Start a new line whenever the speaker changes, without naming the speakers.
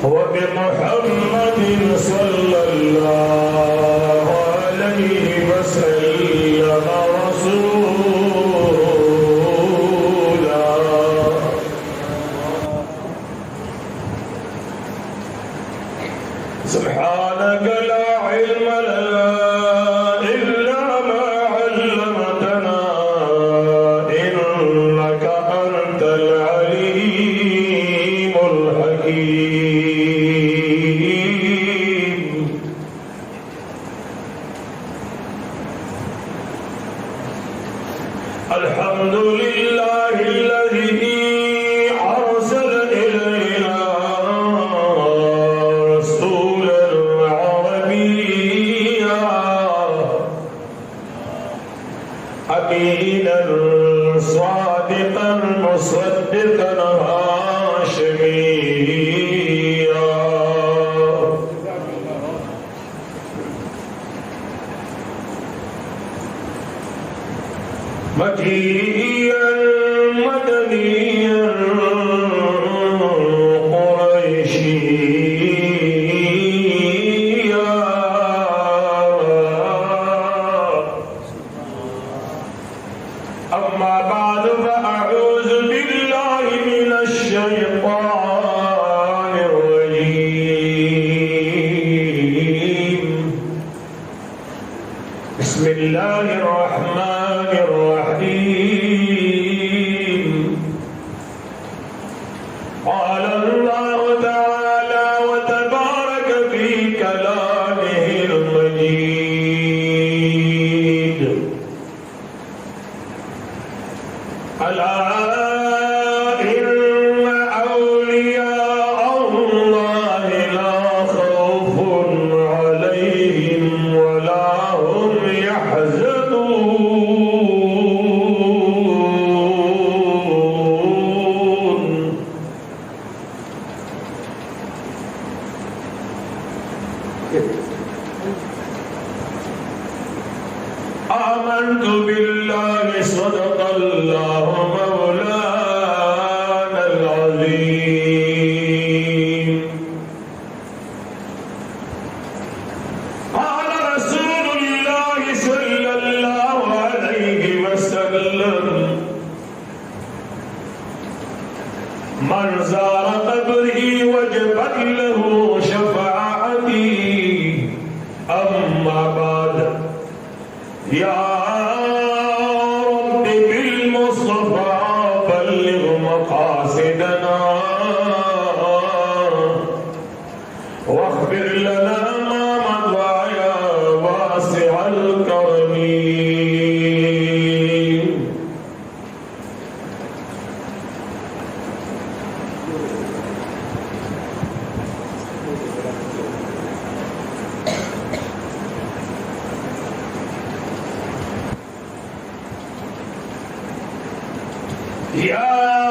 وبمحمد صلى الله عليه وسلم رسولا. سبحانك لا علم لنا إلا ما علمتنا إنك أنت العليم الحكيم. الحمد لله الذي أرسل إلينا رسولا عربيا أمينا صادقا مصدقا هاشميا مكيا مدنيا قريشيا أما بعد فأعوذ بالله من الشيطان الرجيم. بسم الله الرحمن الرحيم. قال الله تعالى وتبارك في كلامه المجيد: ألا إن أولياء الله لا خوف عليهم ولا هم يحزنون. آمنت بالله صدق الله مولانا العظيم. قال رسول الله صلى الله عليه وسلم: من زار قبري وجبت له شفاعتي. أما بعد، يا رب بالمصطفى بلغ مقاصدنا واغفر لنا ما مضى يا واسع الكرم. يا